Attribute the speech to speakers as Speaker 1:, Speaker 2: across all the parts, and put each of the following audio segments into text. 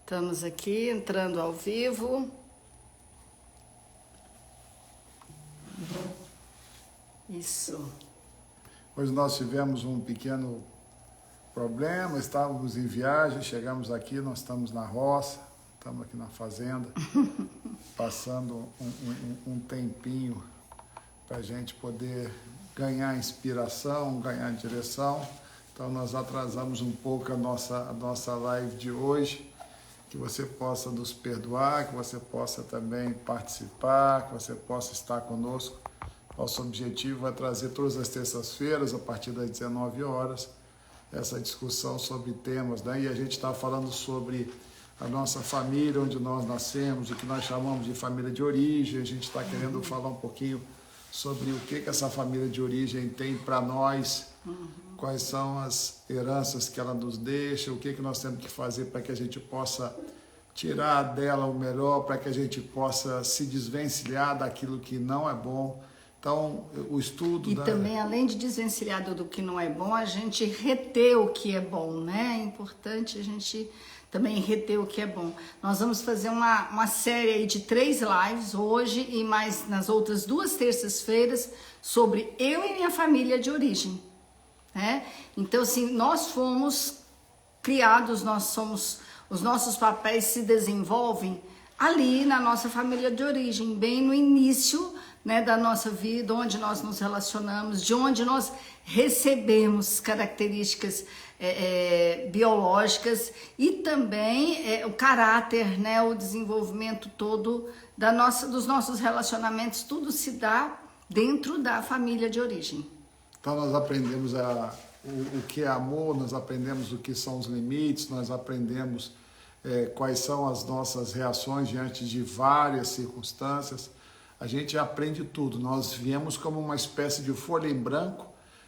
Speaker 1: Estamos aqui entrando ao vivo. Isso.
Speaker 2: Hoje nós tivemos um pequeno problema, estávamos em viagem, chegamos aqui, nós estamos na roça, estamos aqui na fazenda, passando um tempinho para a gente poder ganhar inspiração, ganhar direção. Então nós atrasamos um pouco a nossa live de hoje. Que você possa nos perdoar, que você possa também participar, que você possa estar conosco. Nosso objetivo é trazer todas as terças-feiras, a partir das 19 horas, essa discussão sobre temas, né? E a gente está falando sobre a nossa família, onde nós nascemos, o que nós chamamos de família de origem. A gente está querendo falar um pouquinho sobre o que essa família de origem tem para nós, quais são as heranças que ela nos deixa, o que nós temos que fazer para que a gente possa tirar dela o melhor, para que a gente possa se desvencilhar daquilo que não é bom. Então, o estudo...
Speaker 1: também, além de desvencilhar do que não é bom, a gente reter o que é bom, né? É importante a gente também reter o que é bom. Nós vamos fazer uma série aí de 3 lives hoje e mais nas outras 2 terças-feiras sobre eu e minha família de origem. Então, assim, nós fomos criados, os nossos papéis se desenvolvem ali na nossa família de origem, bem no início, né, da nossa vida, onde nós nos relacionamos, de onde nós recebemos características biológicas e também o caráter, né, o desenvolvimento todo dos nossos relacionamentos, tudo se dá dentro da família de origem.
Speaker 2: Então nós aprendemos o que é amor, nós aprendemos o que são os limites, nós aprendemos quais são as nossas reações diante de várias circunstâncias. A gente aprende tudo, nós viemos como uma espécie de folha em branco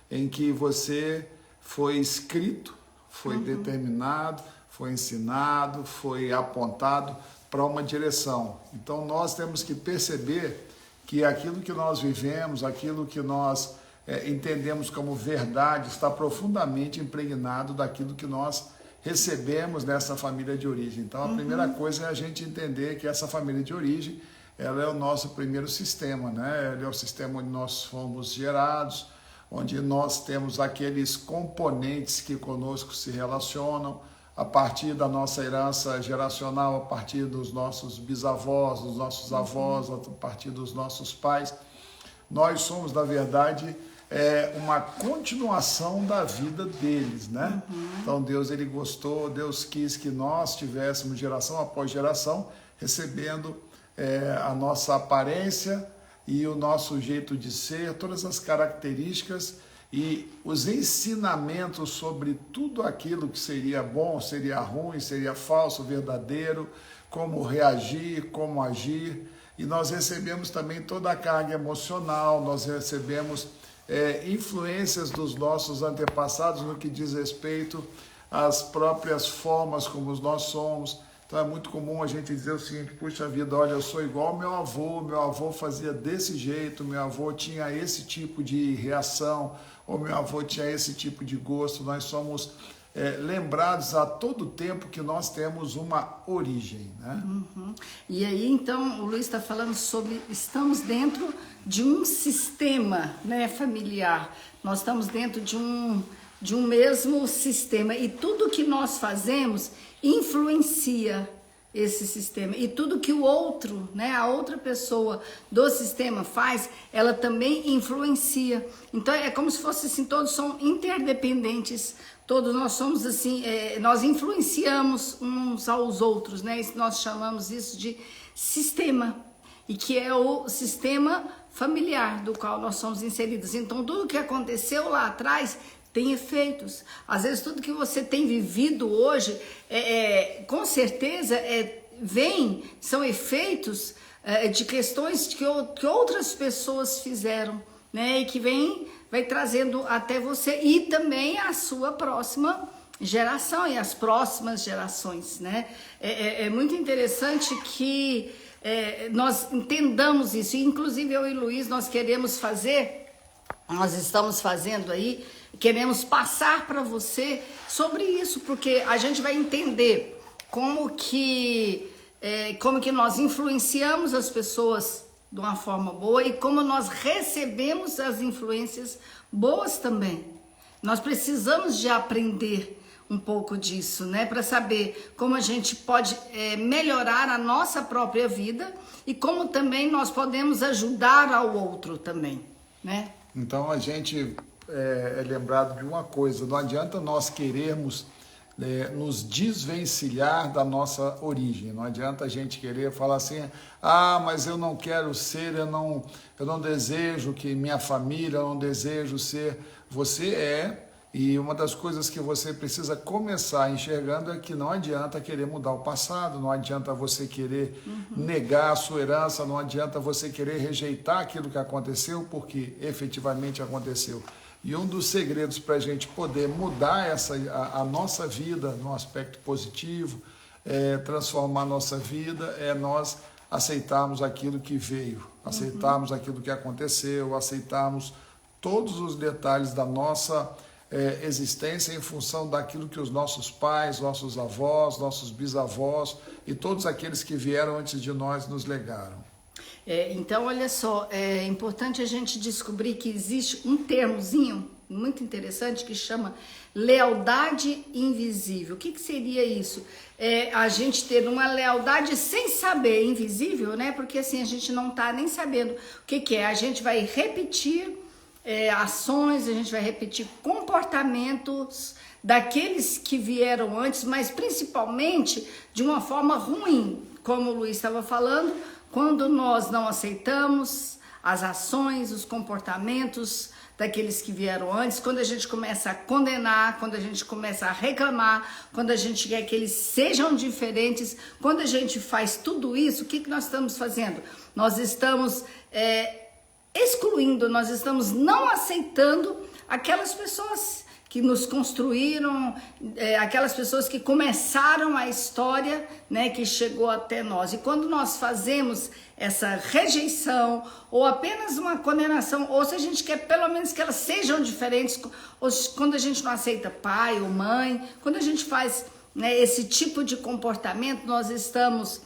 Speaker 2: em que você foi escrito, foi determinado, foi ensinado, foi apontado para uma direção. Então nós temos que perceber que aquilo que nós vivemos, aquilo que nós entendemos como verdade, está profundamente impregnado daquilo que nós recebemos nessa família de origem. Então, a primeira coisa é a gente entender que essa família de origem, ela é o nosso primeiro sistema, né? Ele é o sistema onde nós fomos gerados, onde nós temos aqueles componentes que conosco se relacionam, a partir da nossa herança geracional, a partir dos nossos bisavós, dos nossos avós, a partir dos nossos pais. Nós somos, na verdade, uma continuação da vida deles, né? Então Deus, ele gostou, Deus quis que nós tivéssemos geração após geração, recebendo a nossa aparência e o nosso jeito de ser, todas as características e os ensinamentos sobre tudo aquilo que seria bom, seria ruim, seria falso, verdadeiro, como reagir, como agir. E nós recebemos também toda a carga emocional, nós recebemos influências dos nossos antepassados no que diz respeito às próprias formas como nós somos. Então é muito comum a gente dizer o seguinte: puxa vida, olha, eu sou igual ao meu avô fazia desse jeito, meu avô tinha esse tipo de reação, ou meu avô tinha esse tipo de gosto. Nós somos lembrados a todo tempo que nós temos uma origem, né?
Speaker 1: E aí, então, o Luiz está falando sobre, estamos dentro de um sistema, né, familiar, nós estamos dentro de um mesmo sistema e tudo que nós fazemos influencia esse sistema e tudo que o outro, né, a outra pessoa do sistema faz, ela também influencia. Então é como se fosse assim, todos são interdependentes, todos nós somos assim, nós influenciamos uns aos outros, né? Nós chamamos isso de sistema, e que é o sistema familiar do qual nós somos inseridos. Então tudo que aconteceu lá atrás tem efeitos. Às vezes tudo que você tem vivido hoje, com certeza, são efeitos de questões que outras pessoas fizeram, né? E que vai trazendo até você e também a sua próxima geração e as próximas gerações, né? É muito interessante que nós entendamos isso. E, inclusive eu e Luiz, nós estamos fazendo aí, queremos passar para você sobre isso, porque a gente vai entender como que nós influenciamos as pessoas de uma forma boa e como nós recebemos as influências boas também. Nós precisamos de aprender um pouco disso, né? Para saber como a gente pode melhorar a nossa própria vida e como também nós podemos ajudar ao outro também, né?
Speaker 2: Então a gente é lembrado de uma coisa, não adianta nós querermos nos desvencilhar da nossa origem, não adianta a gente querer falar assim, mas eu não quero ser, eu não desejo que minha família, eu não desejo ser, você e uma das coisas que você precisa começar enxergando é que não adianta querer mudar o passado, não adianta você querer negar a sua herança, não adianta você querer rejeitar aquilo que aconteceu, porque efetivamente aconteceu. E um dos segredos para a gente poder mudar a nossa vida no aspecto positivo, transformar a nossa vida, é nós aceitarmos aquilo que veio, aceitarmos aquilo que aconteceu, aceitarmos todos os detalhes da nossa existência em função daquilo que os nossos pais, nossos avós, nossos bisavós e todos aqueles que vieram antes de nós nos legaram.
Speaker 1: Então, olha só, é importante a gente descobrir que existe um termozinho muito interessante que chama lealdade invisível. O que seria isso? A gente ter uma lealdade sem saber, invisível, né? Porque assim, a gente não tá nem sabendo o que é. A gente vai repetir ações, a gente vai repetir comportamentos daqueles que vieram antes, mas principalmente de uma forma ruim, como o Luiz estava falando, quando nós não aceitamos as ações, os comportamentos daqueles que vieram antes, quando a gente começa a condenar, quando a gente começa a reclamar, quando a gente quer que eles sejam diferentes, quando a gente faz tudo isso, o que nós estamos fazendo? Nós estamos excluindo, nós estamos não aceitando aquelas pessoas que nos construíram, aquelas pessoas que começaram a história, né, que chegou até nós. E quando nós fazemos essa rejeição, ou apenas uma condenação, ou se a gente quer pelo menos que elas sejam diferentes, ou quando a gente não aceita pai ou mãe, quando a gente faz, né, esse tipo de comportamento, nós estamos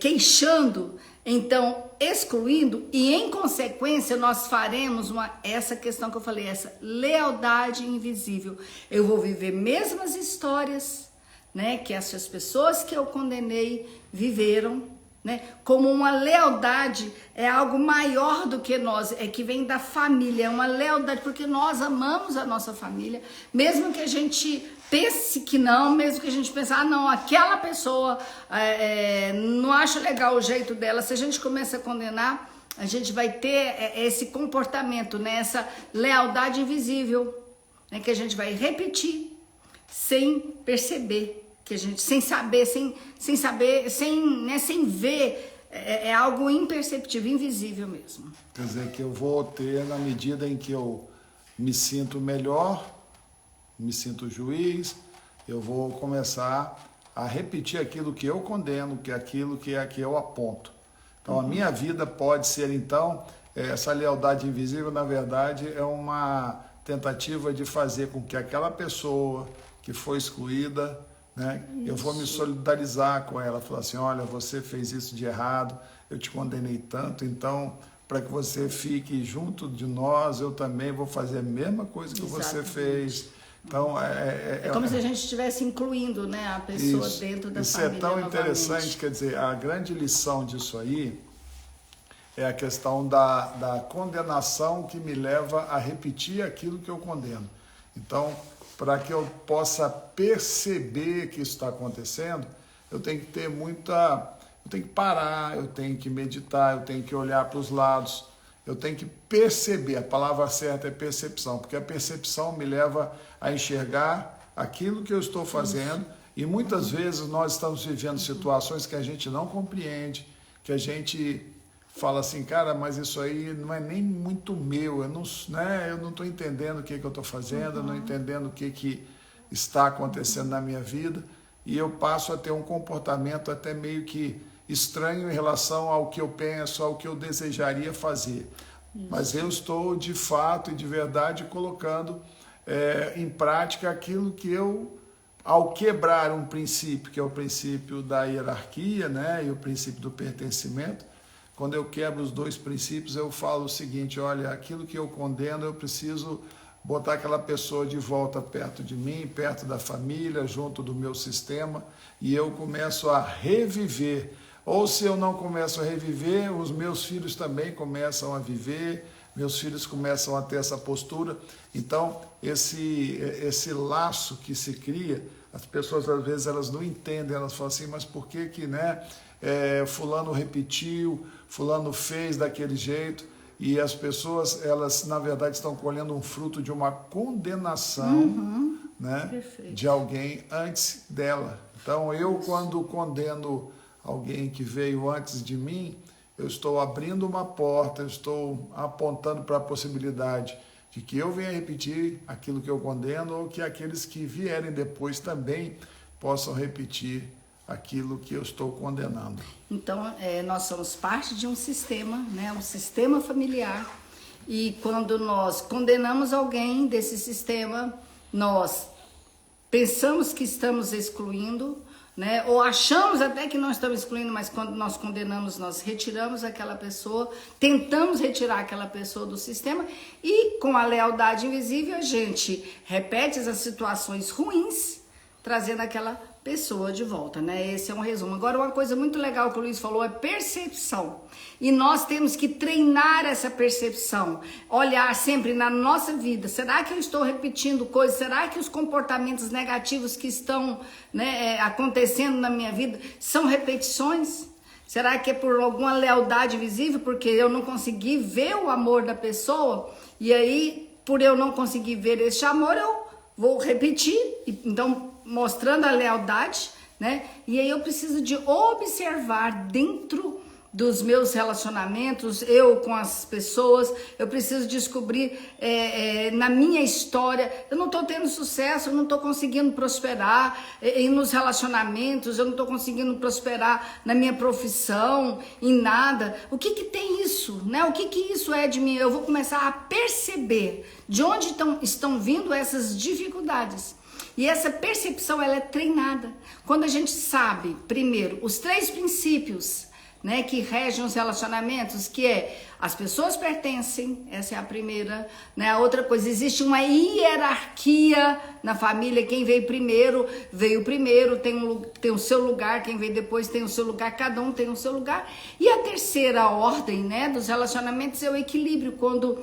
Speaker 1: queixando, então excluindo, e em consequência nós faremos essa questão que eu falei, essa lealdade invisível. Eu vou viver mesmas histórias, né, que essas pessoas que eu condenei viveram, né, como uma lealdade é algo maior do que nós, que vem da família, é uma lealdade porque nós amamos a nossa família, mesmo que a gente pense que não, mesmo que a gente pense, não, aquela pessoa não acho legal o jeito dela, se a gente começa a condenar, a gente vai ter esse comportamento, né, essa lealdade invisível, né, que a gente vai repetir sem perceber, que a gente, sem saber, sem ver, é algo imperceptível, invisível mesmo.
Speaker 2: Quer dizer, que eu vou ter, na medida em que eu me sinto melhor, me sinto juiz, eu vou começar a repetir aquilo que eu condeno, que é aquilo que eu aponto. Então, a minha vida pode ser, então, essa lealdade invisível, na verdade, é uma tentativa de fazer com que aquela pessoa que foi excluída, né, eu vou me solidarizar com ela, falar assim, olha, você fez isso de errado, eu te condenei tanto, então, para que você fique junto de nós, eu também vou fazer a mesma coisa que você fez. Então,
Speaker 1: é como se a gente estivesse incluindo, né, a pessoa dentro da família.
Speaker 2: Isso é tão
Speaker 1: novamente.
Speaker 2: interessante, quer dizer, a grande lição disso aí é a questão da condenação que me leva a repetir aquilo que eu condeno. Então, para que eu possa perceber que isso está acontecendo, eu tenho que ter eu tenho que parar, eu tenho que meditar, eu tenho que olhar para os lados, eu tenho que perceber, a palavra certa é percepção, porque a percepção me leva a enxergar aquilo que eu estou fazendo, e muitas vezes nós estamos vivendo situações que a gente não compreende, que a gente fala assim, cara, mas isso aí não é nem muito meu, eu não estou entendendo o que eu estou fazendo, eu não entendendo o que está acontecendo na minha vida, e eu passo a ter um comportamento até meio que estranho em relação ao que eu penso, ao que eu desejaria fazer. Mas eu estou de fato e de verdade colocando em prática aquilo que eu ao quebrar um princípio, que é o princípio da hierarquia, né, e o princípio do pertencimento, quando eu quebro os dois princípios, eu falo o seguinte: olha, aquilo que eu condeno, eu preciso botar aquela pessoa de volta perto de mim, perto da família, junto do meu sistema, e eu começo a reviver. Ou se eu não começo a reviver, os meus filhos também começam a viver, meus filhos começam a ter essa postura. Então, esse laço que se cria, as pessoas às vezes elas não entendem, elas falam assim: mas por que que, né, fulano repetiu, fulano fez daquele jeito? E as pessoas, elas na verdade estão colhendo um fruto de uma condenação, né, de alguém antes dela. Então, eu quando condeno alguém que veio antes de mim, eu estou abrindo uma porta, eu estou apontando para a possibilidade de que eu venha repetir aquilo que eu condeno, ou que aqueles que vierem depois também possam repetir aquilo que eu estou condenando.
Speaker 1: Então, nós somos parte de um sistema, né, um sistema familiar, e quando nós condenamos alguém desse sistema, nós pensamos que estamos excluindo, né? Ou achamos até que não estamos excluindo, mas quando nós condenamos, nós retiramos aquela pessoa, tentamos retirar aquela pessoa do sistema, e com a lealdade invisível a gente repete essas situações ruins, trazendo aquela pessoa de volta, né? Esse é um resumo. Agora, uma coisa muito legal que o Luiz falou é percepção. E nós temos que treinar essa percepção, olhar sempre na nossa vida. Será que eu estou repetindo coisas? Será que os comportamentos negativos que estão, né, acontecendo na minha vida são repetições? Será que é por alguma lealdade visível? Porque eu não consegui ver o amor da pessoa, e aí, por eu não conseguir ver esse amor, eu vou repetir. Então, mostrando a lealdade, né? E aí eu preciso de observar dentro dos meus relacionamentos, eu com as pessoas, eu preciso descobrir na minha história, eu não estou tendo sucesso, eu não estou conseguindo prosperar nos relacionamentos, eu não estou conseguindo prosperar na minha profissão, em nada. O que que tem isso, né? O que que isso é de mim? Eu vou começar a perceber de onde estão vindo essas dificuldades. E essa percepção, ela é treinada. Quando a gente sabe, primeiro, os 3 princípios, né, que regem os relacionamentos, que é: as pessoas pertencem, essa é a primeira, né? A outra coisa, existe uma hierarquia na família, quem veio primeiro, tem o seu lugar, quem veio depois tem o seu lugar, cada um tem o seu lugar. E a terceira ordem, né, dos relacionamentos é o equilíbrio. Quando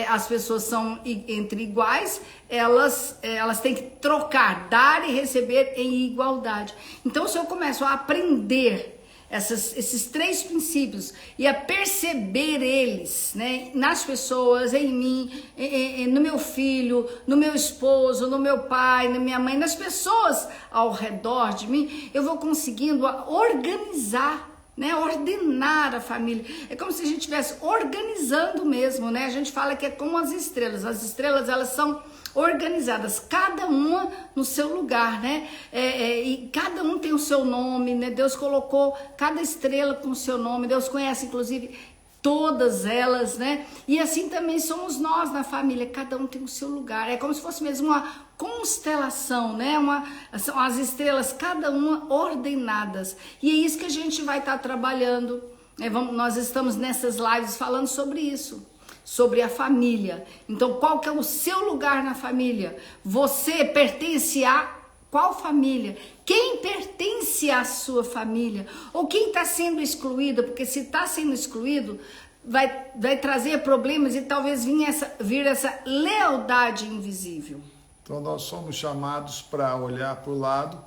Speaker 1: as pessoas são entre iguais, elas têm que trocar, dar e receber em igualdade. Então, se eu começo a aprender esses 3 princípios e a perceber eles, né, nas pessoas, em mim, no meu filho, no meu esposo, no meu pai, na minha mãe, nas pessoas ao redor de mim, eu vou conseguindo organizar, né, ordenar a família. É como se a gente estivesse organizando mesmo, né? A gente fala que é como as estrelas. As estrelas, elas são organizadas, cada uma no seu lugar, né? E cada um tem o seu nome, né? Deus colocou cada estrela com o seu nome. Deus conhece, inclusive, todas elas, né? E assim também somos nós na família, cada um tem o seu lugar. É como se fosse mesmo uma constelação, né? São as estrelas, cada uma ordenadas. E é isso que a gente vai estar trabalhando, né? Nós estamos nessas lives falando sobre isso, sobre a família. Então, qual que é o seu lugar na família? Você pertence a qual família? Quem pertence à sua família? Ou quem está sendo excluído? Porque se está sendo excluído, vai trazer problemas e talvez vir essa lealdade invisível.
Speaker 2: Então, nós somos chamados para olhar para o lado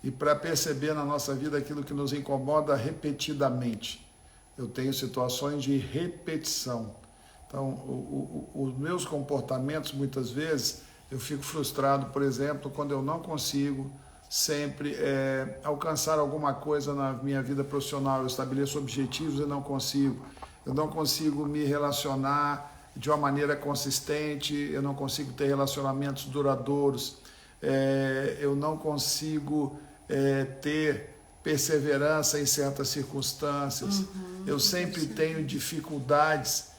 Speaker 2: e para perceber na nossa vida aquilo que nos incomoda repetidamente. Eu tenho situações de repetição. Então, os meus comportamentos, muitas vezes, eu fico frustrado, por exemplo, quando eu não consigo sempre alcançar alguma coisa na minha vida profissional. Eu estabeleço objetivos e não consigo. Eu não consigo me relacionar de uma maneira consistente, eu não consigo ter relacionamentos duradouros, eu não consigo ter perseverança em certas circunstâncias. Eu sempre tenho dificuldades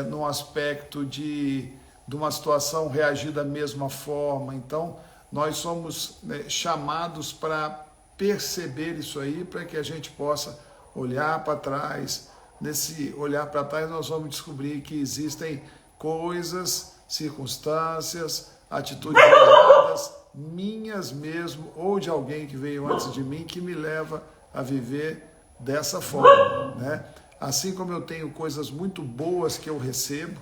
Speaker 2: no aspecto de uma situação reagir da mesma forma. Então, nós somos, né, chamados para perceber isso aí, para que a gente possa olhar para trás. Nesse olhar para trás, nós vamos descobrir que existem coisas, circunstâncias, atitudes erradas, minhas mesmo, ou de alguém que veio antes de mim, que me leva a viver dessa forma, né? Assim como eu tenho coisas muito boas que eu recebo,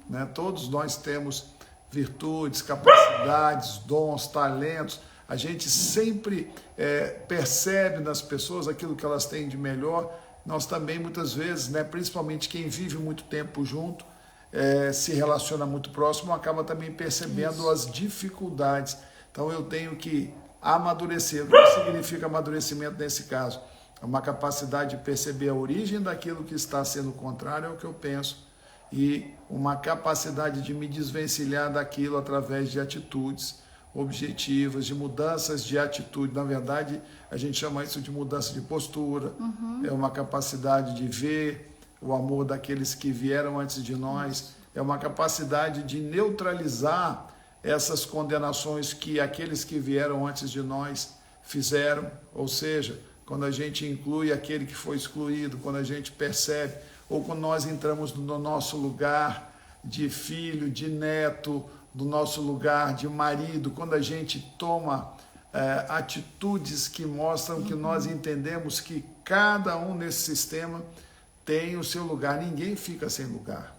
Speaker 2: né? Todos nós temos virtudes, capacidades, dons, talentos. A gente sempre percebe nas pessoas aquilo que elas têm de melhor. Nós também, muitas vezes, né, principalmente quem vive muito tempo junto, se relaciona muito próximo, acaba também percebendo as dificuldades. Então eu tenho que amadurecer. O que significa amadurecimento nesse caso? É uma capacidade de perceber a origem daquilo que está sendo contrário ao que eu penso, e uma capacidade de me desvencilhar daquilo através de atitudes objetivas, de mudanças de atitude. Na verdade, a gente chama isso de mudança de postura. É uma capacidade de ver o amor daqueles que vieram antes de nós. É uma capacidade de neutralizar essas condenações que aqueles que vieram antes de nós fizeram. Ou seja, quando a gente inclui aquele que foi excluído, quando a gente percebe, ou quando nós entramos no nosso lugar de filho, de neto, do nosso lugar de marido, quando a gente toma atitudes que mostram que nós entendemos que cada um nesse sistema tem o seu lugar, ninguém fica sem lugar.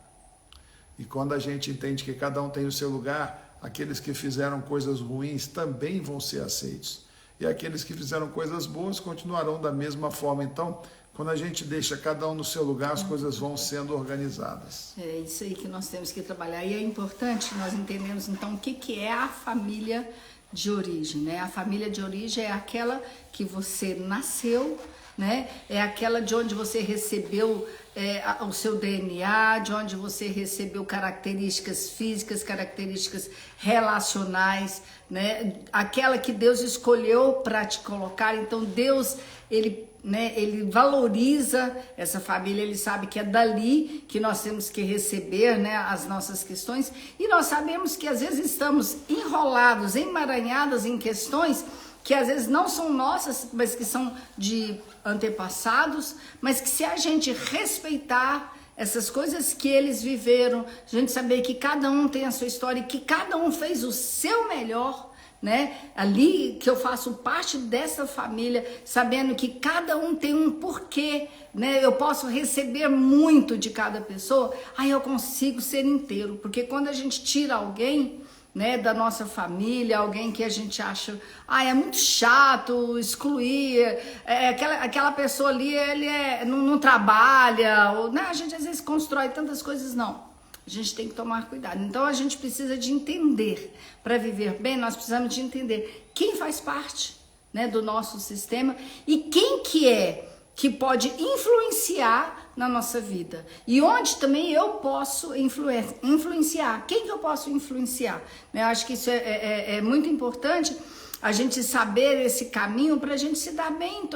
Speaker 2: E quando a gente entende que cada um tem o seu lugar, aqueles que fizeram coisas ruins também vão ser aceitos. E aqueles que fizeram coisas boas continuarão da mesma forma. Então, quando a gente deixa cada um no seu lugar, as coisas vão sendo organizadas.
Speaker 1: É isso aí que nós temos que trabalhar. E é importante nós entendermos, então, o que é a família de origem, né? A família de origem é aquela que você nasceu, né? É aquela de onde você recebeu o seu DNA, de onde você recebeu características físicas, características relacionais, né? Aquela que Deus escolheu para te colocar. Então Deus, ele valoriza essa família, ele sabe que é dali que nós temos que receber, né, as nossas questões, e nós sabemos que às vezes estamos enrolados, emaranhados em questões que às vezes não são nossas, mas que são de antepassados, mas que se a gente respeitar essas coisas que eles viveram, a gente saber que cada um tem a sua história e que cada um fez o seu melhor, né? Ali que eu faço parte dessa família, sabendo que cada um tem um porquê, né? Eu posso receber muito de cada pessoa, aí eu consigo ser inteiro, porque quando a gente tira alguém, né, da nossa família, alguém que a gente acha, é muito chato, excluir, aquela pessoa ali, ele não trabalha, ou, né, a gente às vezes constrói tantas coisas, não. A gente tem que tomar cuidado. Então a gente precisa de entender, para viver bem, nós precisamos de entender quem faz parte, né, do nosso sistema e quem que pode influenciar na nossa vida. E onde também eu posso influenciar. Quem que eu posso influenciar? Eu acho que isso é muito importante, a gente saber esse caminho para a gente se dar bem em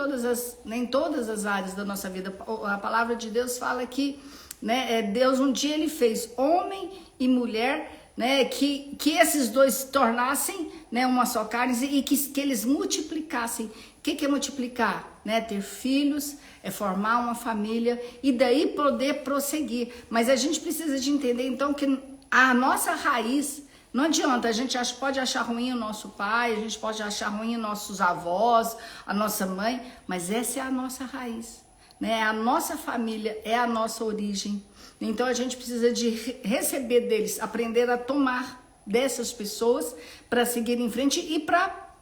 Speaker 1: todas as áreas da nossa vida. A palavra de Deus fala que, né, Deus um dia ele fez homem e mulher, né, que esses dois se tornassem, né, uma só carne e que eles multiplicassem. O que é multiplicar? Né, ter filhos, formar uma família e daí poder prosseguir. Mas a gente precisa de entender então que a nossa raiz, não adianta, a gente pode achar ruim o nosso pai, a gente pode achar ruim os nossos avós, a nossa mãe, mas essa é a nossa raiz, né? A nossa família é a nossa origem. Então a gente precisa de receber deles, aprender a tomar dessas pessoas para seguir em frente e para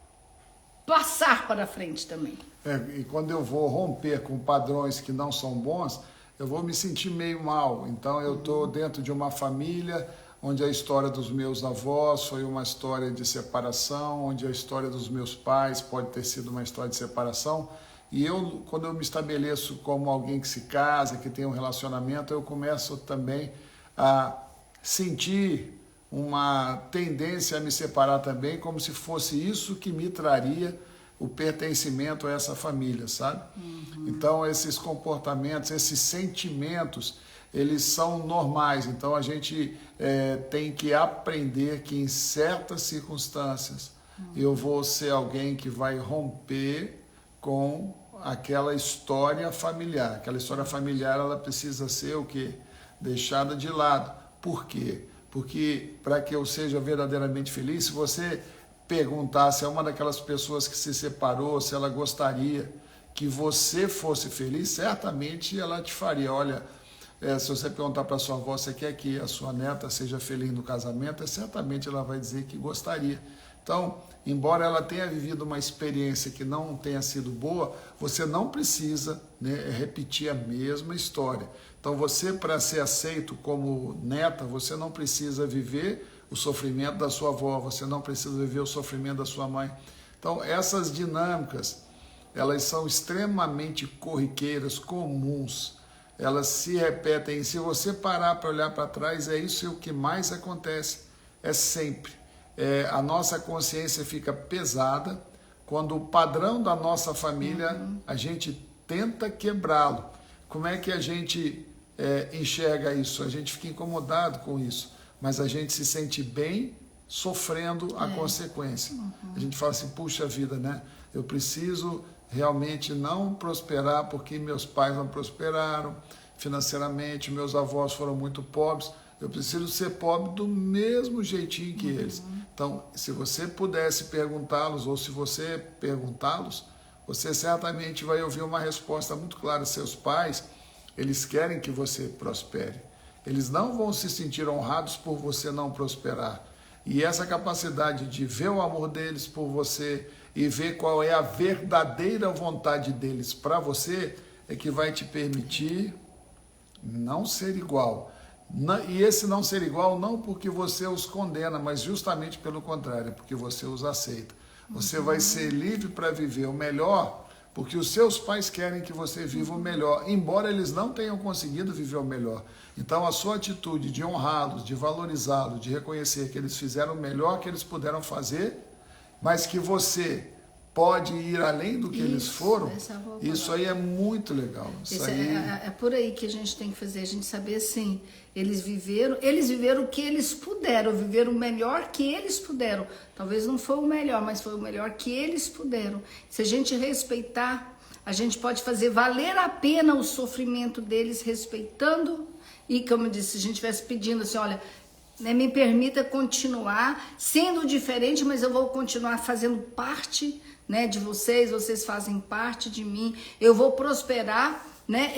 Speaker 1: passar para frente também.
Speaker 2: E quando eu vou romper com padrões que não são bons, eu vou me sentir meio mal. Então eu estou dentro de uma família onde a história dos meus avós foi uma história de separação, onde a história dos meus pais pode ter sido uma história de separação. E quando eu me estabeleço como alguém que se casa, que tem um relacionamento, eu começo também a sentir uma tendência a me separar também, como se fosse isso que me traria o pertencimento a essa família, sabe? Então, esses comportamentos, esses sentimentos, eles são normais. Então, a gente tem que aprender que em certas circunstâncias, eu vou ser alguém que vai romper com aquela história familiar. Aquela história familiar, ela precisa ser o quê? Deixada de lado. Por quê? Porque para que eu seja verdadeiramente feliz, se você perguntar se é uma daquelas pessoas que se separou, se ela gostaria que você fosse feliz, certamente ela te faria. Olha, se você perguntar para sua avó, você quer que a sua neta seja feliz no casamento, certamente ela vai dizer que gostaria. Então, embora ela tenha vivido uma experiência que não tenha sido boa, você não precisa, né, repetir a mesma história. Então, você, para ser aceito como neta, você não precisa viver o sofrimento da sua avó, você não precisa viver o sofrimento da sua mãe. Então, essas dinâmicas, elas são extremamente corriqueiras, comuns, elas se repetem. E se você parar para olhar para trás, é isso o que mais acontece, é sempre. A nossa consciência fica pesada quando o padrão da nossa família, a gente tenta quebrá-lo. Como é que a gente enxerga isso? A gente fica incomodado com isso, mas a gente se sente bem sofrendo a consequência. A gente fala assim, puxa vida, né? Eu preciso realmente não prosperar porque meus pais não prosperaram financeiramente, meus avós foram muito pobres. Eu preciso ser pobre do mesmo jeitinho que eles. Então, se você pudesse perguntá-los, ou se você perguntá-los, você certamente vai ouvir uma resposta muito clara. Seus pais, eles querem que você prospere. Eles não vão se sentir honrados por você não prosperar. E essa capacidade de ver o amor deles por você e ver qual é a verdadeira vontade deles para você, é que vai te permitir não ser igual. E esse não ser igual não porque você os condena, mas justamente pelo contrário, porque você os aceita. Você vai ser livre para viver o melhor, porque os seus pais querem que você viva o melhor, embora eles não tenham conseguido viver o melhor. Então a sua atitude de honrá-los, de valorizá-los, de reconhecer que eles fizeram o melhor que eles puderam fazer, mas que você pode ir além do que eles foram, isso aí é muito legal.
Speaker 1: É por aí que a gente tem que fazer, a gente saber assim, eles viveram o que eles puderam, viveram o melhor que eles puderam. Talvez não foi o melhor, mas foi o melhor que eles puderam. Se a gente respeitar, a gente pode fazer valer a pena o sofrimento deles, respeitando, e como eu disse, se a gente estivesse pedindo assim, olha, me permita continuar sendo diferente, mas eu vou continuar fazendo parte, né, de vocês fazem parte de mim, eu vou prosperar, né,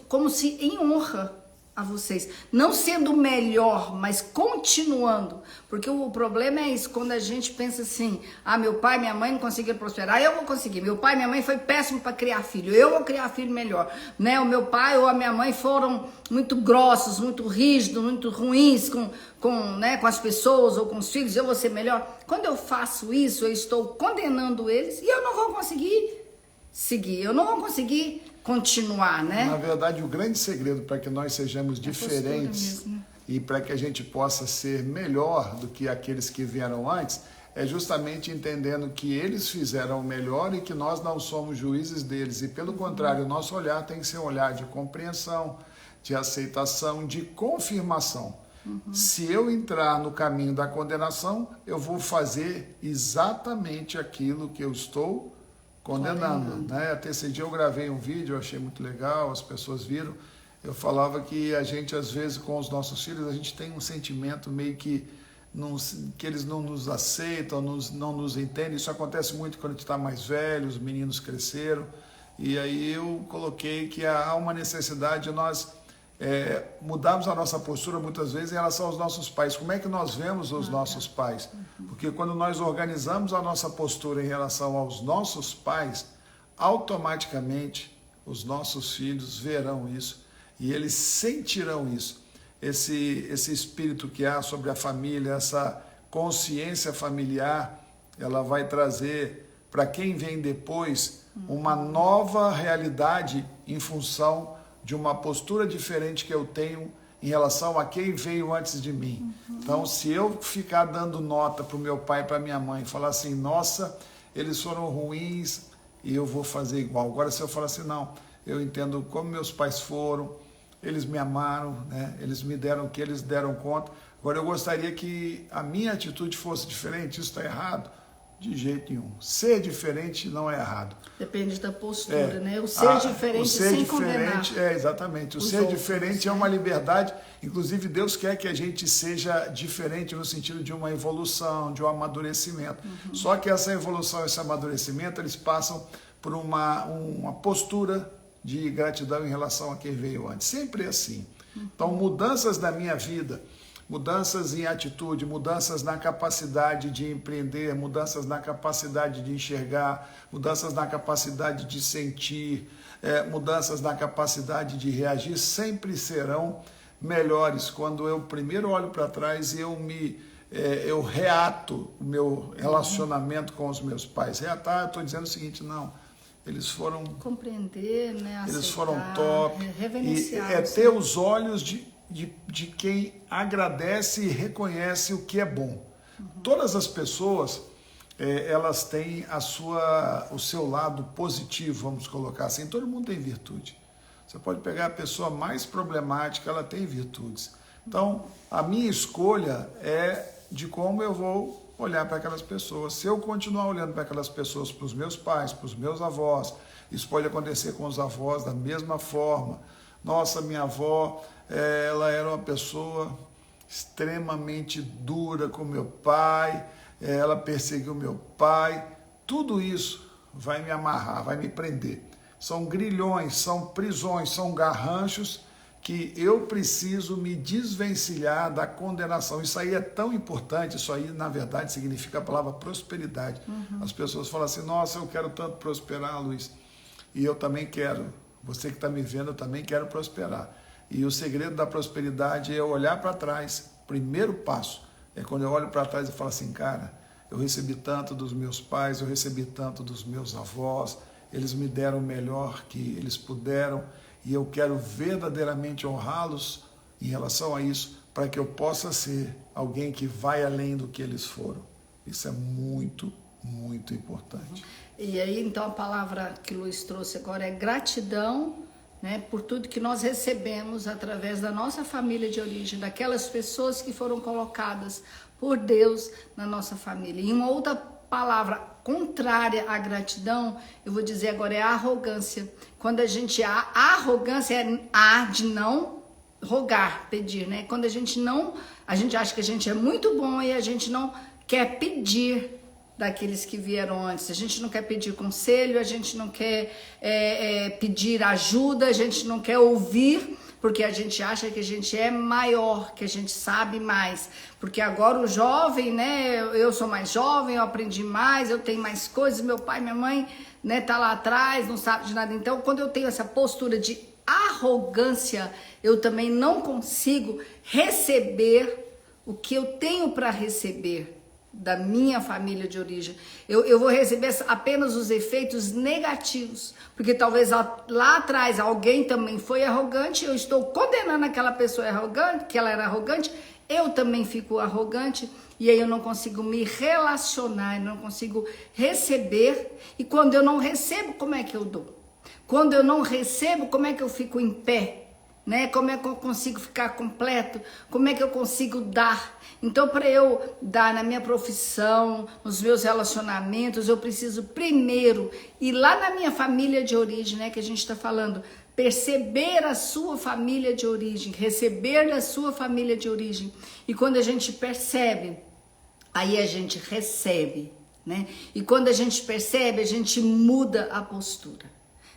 Speaker 1: como se em honra a vocês, não sendo melhor, mas continuando, porque o problema é isso, quando a gente pensa assim, meu pai e minha mãe não conseguiram prosperar, eu vou conseguir, meu pai e minha mãe foi péssimo para criar filho, eu vou criar filho melhor, né, o meu pai ou a minha mãe foram muito grossos, muito rígidos, muito ruins com as pessoas ou com os filhos, eu vou ser melhor. Quando eu faço isso, eu estou condenando eles e eu não vou conseguir seguir, eu não vou conseguir continuar, né?
Speaker 2: Na verdade, o grande segredo para que nós sejamos diferentes e para que a gente possa ser melhor do que aqueles que vieram antes, é justamente entendendo que eles fizeram o melhor e que nós não somos juízes deles. E pelo contrário, o nosso olhar tem que ser um olhar de compreensão, de aceitação, de confirmação. Se eu entrar no caminho da condenação, eu vou fazer exatamente aquilo que eu estou condenando, né? Até esse dia eu gravei um vídeo, eu achei muito legal, as pessoas viram. Eu falava que a gente, às vezes, com os nossos filhos, a gente tem um sentimento meio que eles não nos aceitam, não nos entendem. Isso acontece muito quando a gente está mais velho, os meninos cresceram. E aí eu coloquei que há uma necessidade de nós mudarmos a nossa postura muitas vezes em relação aos nossos pais. Como é que nós vemos os nossos pais? Porque quando nós organizamos a nossa postura em relação aos nossos pais, automaticamente os nossos filhos verão isso e eles sentirão isso. Esse espírito que há sobre a família, essa consciência familiar, ela vai trazer para quem vem depois uma nova realidade em função de uma postura diferente que eu tenho em relação a quem veio antes de mim. Então, se eu ficar dando nota para o meu pai e para a minha mãe, falar assim, nossa, eles foram ruins e eu vou fazer igual. Agora, se eu falar assim, não, eu entendo como meus pais foram, eles me amaram, né? Eles me deram o que eles deram conta. Agora, eu gostaria que a minha atitude fosse diferente, isso está errado. De jeito nenhum. Ser diferente não é errado.
Speaker 1: Depende da postura, né? O ser diferente sem condenar.
Speaker 2: Exatamente. O ser
Speaker 1: outros,
Speaker 2: diferente é uma liberdade. Inclusive, Deus quer que a gente seja diferente no sentido de uma evolução, de um amadurecimento. Só que essa evolução, esse amadurecimento, eles passam por uma postura de gratidão em relação a quem veio antes. Sempre é assim. Então, mudanças da minha vida, mudanças em atitude, mudanças na capacidade de empreender, mudanças na capacidade de enxergar, mudanças na capacidade de sentir, mudanças na capacidade de reagir, sempre serão melhores quando eu primeiro olho para trás e eu reato o meu relacionamento com os meus pais. Reatar, eu estou dizendo o seguinte, não, eles foram...
Speaker 1: Compreender, né? Aceitar,
Speaker 2: eles foram top.
Speaker 1: Reverenciar.
Speaker 2: E ter os olhos de quem agradece e reconhece o que é bom. Todas as pessoas, elas têm o seu lado positivo, vamos colocar assim. Todo mundo tem virtude. Você pode pegar a pessoa mais problemática, ela tem virtudes. Então, a minha escolha é de como eu vou olhar para aquelas pessoas. Se eu continuar olhando para aquelas pessoas, para os meus pais, para os meus avós, isso pode acontecer com os avós da mesma forma. Nossa, minha avó, ela era uma pessoa extremamente dura com meu pai, ela perseguiu meu pai. Tudo isso vai me amarrar, vai me prender. São grilhões, são prisões, são garranchos que eu preciso me desvencilhar da condenação. Isso aí é tão importante, isso aí na verdade significa a palavra prosperidade. As pessoas falam assim, nossa, eu quero tanto prosperar, Luiz, e eu também quero. Você que está me vendo, eu também quero prosperar. E o segredo da prosperidade é eu olhar para trás. Primeiro passo é quando eu olho para trás e falo assim, cara, eu recebi tanto dos meus pais, eu recebi tanto dos meus avós, eles me deram o melhor que eles puderam e eu quero verdadeiramente honrá-los em relação a isso, para que eu possa ser alguém que vai além do que eles foram. Isso é muito, muito importante.
Speaker 1: E aí, então, a palavra que o Luiz trouxe agora é gratidão, né, por tudo que nós recebemos através da nossa família de origem, daquelas pessoas que foram colocadas por Deus na nossa família. E uma outra palavra contrária à gratidão, eu vou dizer agora, é a arrogância. Quando a arrogância é a de não rogar, pedir, né? Quando a gente acha que a gente é muito bom e a gente não quer pedir daqueles que vieram antes. A gente não quer pedir conselho, a gente não quer pedir ajuda, a gente não quer ouvir, porque a gente acha que a gente é maior, que a gente sabe mais. Porque agora o jovem, né, eu sou mais jovem, eu aprendi mais, eu tenho mais coisas, meu pai, minha mãe, né, tá lá atrás, não sabe de nada. Então, quando eu tenho essa postura de arrogância, eu também não consigo receber o que eu tenho para receber da minha família de origem. Eu vou receber apenas os efeitos negativos, porque talvez lá atrás alguém também foi arrogante, eu estou condenando aquela pessoa arrogante, que ela era arrogante, eu também fico arrogante, e aí eu não consigo me relacionar, eu não consigo receber, e quando eu não recebo, como é que eu dou? Quando eu não recebo, como é que eu fico em pé? Né? Como é que eu consigo ficar completo? Como é que eu consigo dar? Então, para eu dar na minha profissão, nos meus relacionamentos, eu preciso primeiro ir lá na minha família de origem, né, que a gente está falando, perceber a sua família de origem, receber da sua família de origem. E quando a gente percebe, aí a gente recebe, né? E quando a gente percebe, a gente muda a postura.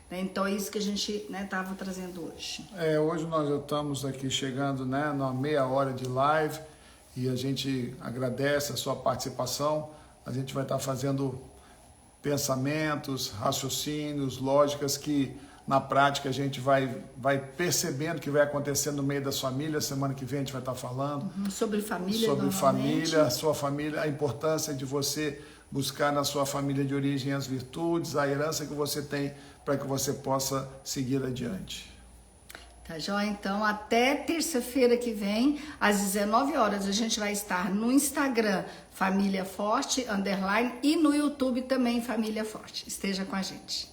Speaker 1: Então é isso que a gente estava trazendo hoje.
Speaker 2: Hoje nós já estamos aqui chegando, né, na meia hora de live e a gente agradece a sua participação. A gente vai estar fazendo pensamentos, raciocínios, lógicas que na prática a gente vai percebendo que vai acontecer no meio das famílias. Semana que vem a gente vai estar falando
Speaker 1: sobre família,
Speaker 2: sobre família, sua família, a importância de você buscar na sua família de origem as virtudes, a herança que você tem, para que você possa seguir adiante.
Speaker 1: Tá joia? Então, até terça-feira que vem, às 19 horas, a gente vai estar no Instagram, Família Forte, _ e no YouTube também, Família Forte. Esteja com a gente.